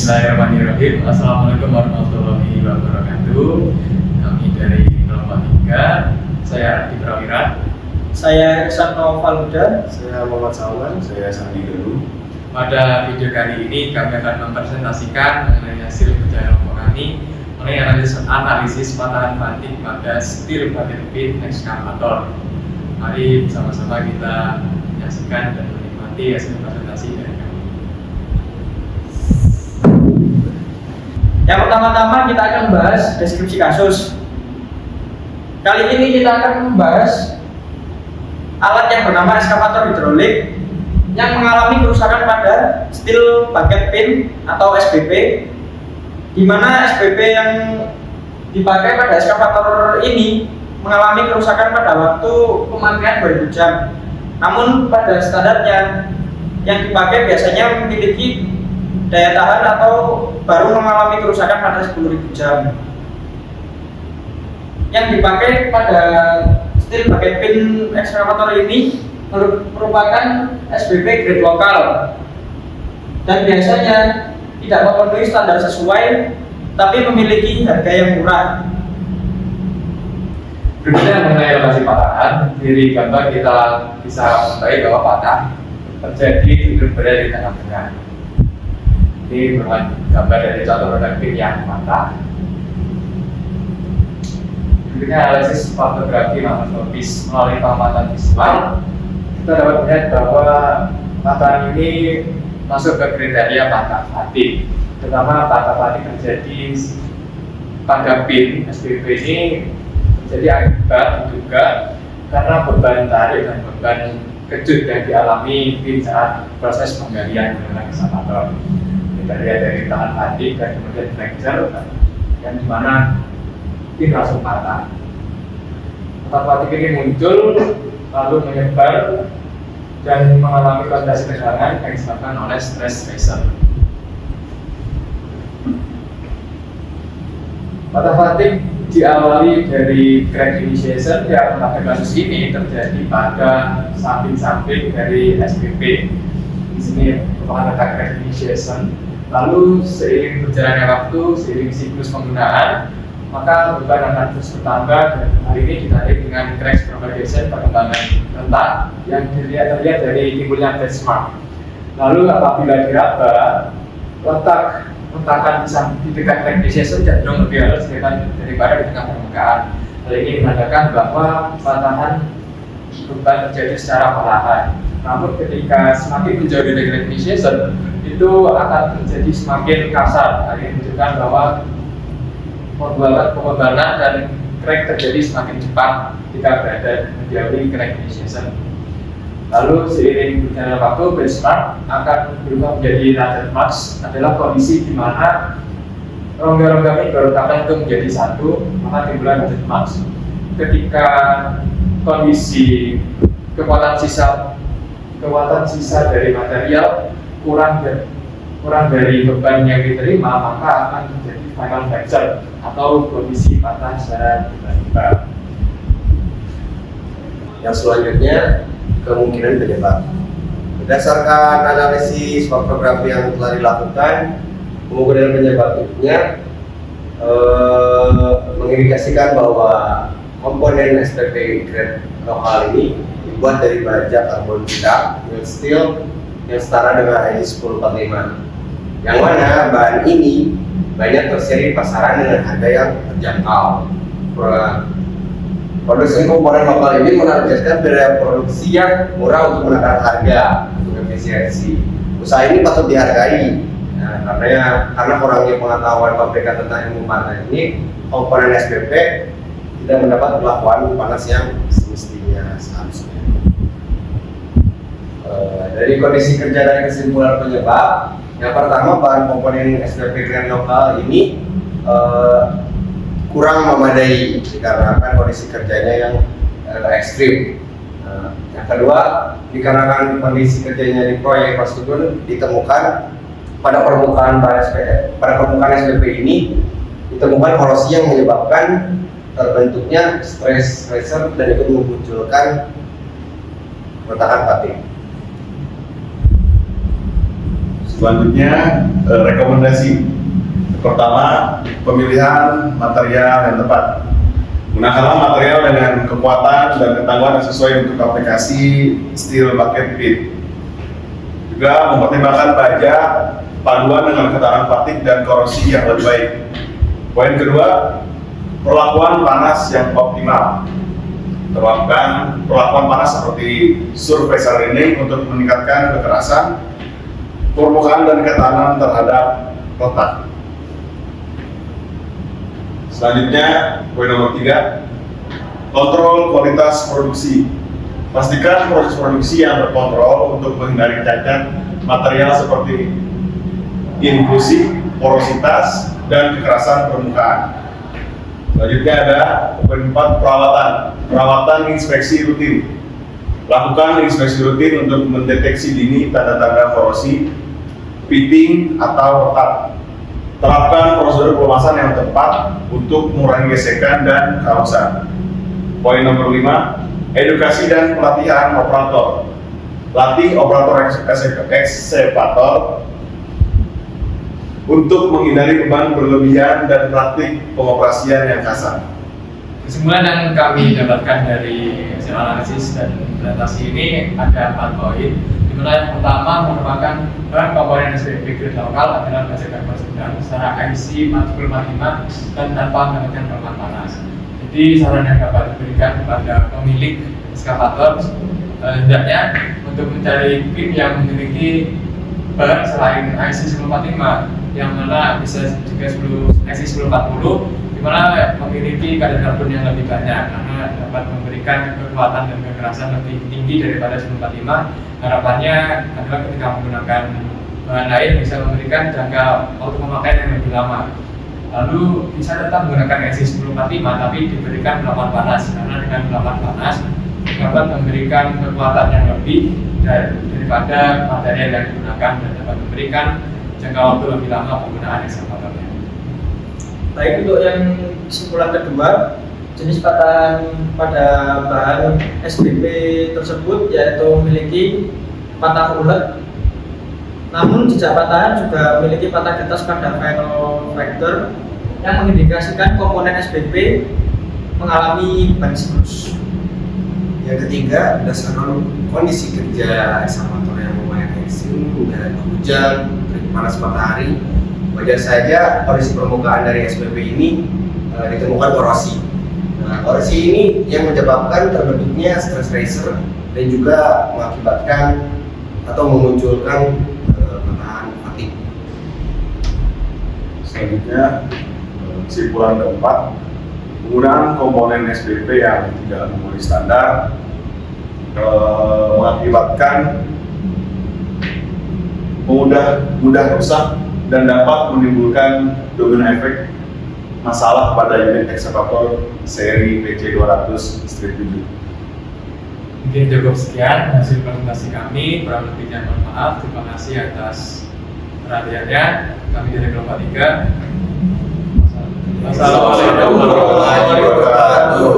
Bismillahirrahmanirrahim. Assalamualaikum warahmatullahi wabarakatuh. Kami dari kelompok 3. Saya Adi Prawira. Saya Iksan Faluda. Saya Muhammad Salman. Saya Sandi Galuh. Pada video kali ini kami akan mempresentasikan mengenai hasil kerja kelompok kami mengenai analisis patahan batik pada steel bucket pin ekskavator. Mari bersama-sama kita menyaksikan dan menikmati hasil presentasi dari kami. Yang pertama-tama kita akan membahas deskripsi kasus. Kali ini kita akan membahas alat yang bernama ekskavator hidrolik yang mengalami kerusakan pada steel bucket pin atau SBP, di mana SBP yang dipakai pada ekskavator ini mengalami kerusakan pada waktu pemakaian 2000 jam. Namun pada standarnya yang dipakai biasanya memiliki daya tahan atau baru mengalami kerusakan pada 10.000 jam. Yang dipakai pada steel bucket pin ekskavator ini merupakan SBP grade lokal dan biasanya tidak memenuhi standar sesuai, tapi memiliki harga yang murah. Berikutnya mengenai lokasi patahan, di gambar kita bisa mengetahui bahwa patah terjadi berada di tengah-tengah. Ini merupakan gambar dari contoh produk pin yang patah. Berikutnya analisis faktografi makroskopis melalui pengamatan visual. Kita dapat melihat bahwa patahan ini masuk ke kriteria patah batik, terutama patah batik terjadi pada pin SBP ini terjadi akibat diduga karena beban tarik dan beban kejut yang dialami pin saat proses penggalian dengan ekskavator. Dari tahan batik dan kemudian fracture, yang dimana pin langsung patah. Patah batik ini muncul lalu menyebar dan mengalami kontraksi tegangan yang disebabkan oleh stress tracer. Patah batik diawali dari crack initiation yang pada kasus ini terjadi pada samping-samping dari SBP. Di sini merupakan crack initiation. Lalu seiring berjalannya waktu, seiring siklus penggunaan, maka beban akan terus bertambah dan hari ini ditarik dengan crack propagation perkembangan rentak yang terlihat dari timbulnya benchmark. Lalu apabila diraba, letakan di dekat crack initiation cenderung lebih halus daripada di tengah permukaan. Hal ini menandakan bahwa patahan beban terjadi secara perlahan. Namun ketika semakin menjauh dari crack initiation, itu akan menjadi semakin kasar. Hal ini menunjukkan bahwa pembebanan dan crack terjadi semakin cepat ketika berada menjauhi crack initiation. Lalu seiring berjalannya waktu, benchmark akan berubah menjadi laser max, adalah kondisi di mana rongga-rongga ini berutakan itu menjadi satu, maka timbullah laser max. Ketika kondisi kekuatan sisa dari material kurang dari beban yang diterima, maka akan terjadi final fracture atau kondisi patah secara tiba-tiba. Yang selanjutnya, kemungkinan penyebab. Berdasarkan analisis faktografi yang telah dilakukan, kemungkinan penyebabnya mengindikasikan bahwa komponen SBP grade lokal ini dibuat dari baja karbon tidak mild steel yang setara dengan ISO 1045, yang mana bahan ini banyak tersedia di pasaran dengan harga yang terjangkau. Produksi komponen lokal ini menargetkan biaya produksi yang murah untuk menekan harga untuk efisiensi. Usaha ini patut dihargai, karena kurangnya pengetahuan pabrikan tentang ilmu panas ini, komponen SBP tidak mendapat perlakuan panas yang semestinya seharusnya. Dari kondisi kerja dan kesimpulan penyebab, yang pertama, bahan komponen SBP grade lokal ini kurang memadai dikarenakan kondisi kerjanya yang ekstrim. Yang kedua, dikarenakan kondisi kerjanya di proyek tersebut ditemukan pada permukaan SBP ini ditemukan korosi yang menyebabkan terbentuknya stress tracer dan itu memunculkan retakan batik. Selanjutnya rekomendasi. Pertama, pemilihan material yang tepat. Gunakanlah material dengan kekuatan dan ketangguhan yang sesuai untuk aplikasi steel bucket pit. Juga mempertimbangkan baja paduan dengan ketahanan fatigue dan korosi yang lebih baik. Poin kedua, perlakuan panas yang optimal. Terapkan perlakuan panas seperti surface hardening untuk meningkatkan kekerasan permukaan dan ketahanan terhadap retak. Selanjutnya, poin nomor 3, kontrol kualitas produksi. Pastikan proses produksi yang terkontrol untuk menghindari cacat material seperti inklusi, porositas, dan kekerasan permukaan. Selanjutnya ada poin 4, perawatan inspeksi rutin. Lakukan inspeksi rutin untuk mendeteksi dini tanda-tanda korosi, pitting, atau retak. Terapkan prosedur pelumasan yang tepat untuk mengurangi gesekan dan kausan. Poin nomor 5, edukasi dan pelatihan operator. Latih operator ekskavator untuk menghindari beban berlebihan dan praktik pengoperasian yang kasar. Kesimpulan yang kami dapatkan dari hasil analisis dan presentasi ini ada 4 poin. Dimana yang pertama merupakan bahan komponen SPP grade lokal adalah baja karbon sedang secara IC 445 dan tanpa menggunakan permukaan panas. Jadi saran yang dapat diberikan kepada pemilik ekskavator hendaknya untuk mencari pin yang memiliki bahan selain IC 1045 yang mana bisa juga IC 1040 di mana memiliki kadar karbon yang lebih banyak karena dapat memberikan kekuatan dan kekerasan lebih tinggi daripada 1045. Harapannya adalah ketika menggunakan bahan lain bisa memberikan jangka waktu pemakaian yang lebih lama. Lalu bisa tetap menggunakan IC 1045 tapi diberikan pelapan panas karena dengan pelapan panas dapat memberikan kekuatan yang lebih daripada material yang digunakan dan dapat memberikan jangka waktu lebih lama penggunaan ekskavatornya. Baik, untuk yang kesimpulan kedua, jenis patahan pada bahan SBP tersebut yaitu memiliki patah ulet, namun jejak patahan juga memiliki patah getas pada viral fracture yang mengindikasikan komponen SBP mengalami beban siklus. Yang ketiga, berdasarkan kondisi kerja ekskavator yang lumayan ekstrim, dan hujan, panas matahari, wajar saja kondisi permukaan dari SPP ini ditemukan korosi. Nah, korosi ini yang menyebabkan terbentuknya stress tracer dan juga mengakibatkan atau memunculkan patahan fatigue. Selanjutnya, kesimpulan keempat, penggunaan komponen SPP yang tidak memenuhi standar mengakibatkan mudah rusak dan dapat menimbulkan domino efek masalah pada unit ekskavator seri PC200-7. Mungkin cukup sekian hasil presentasi kami, kurang lebihnya mohon maaf. Terima kasih atas perhatiannya. Kami dari kelompok 3. Wassalamualaikum warahmatullahi wabarakatuh.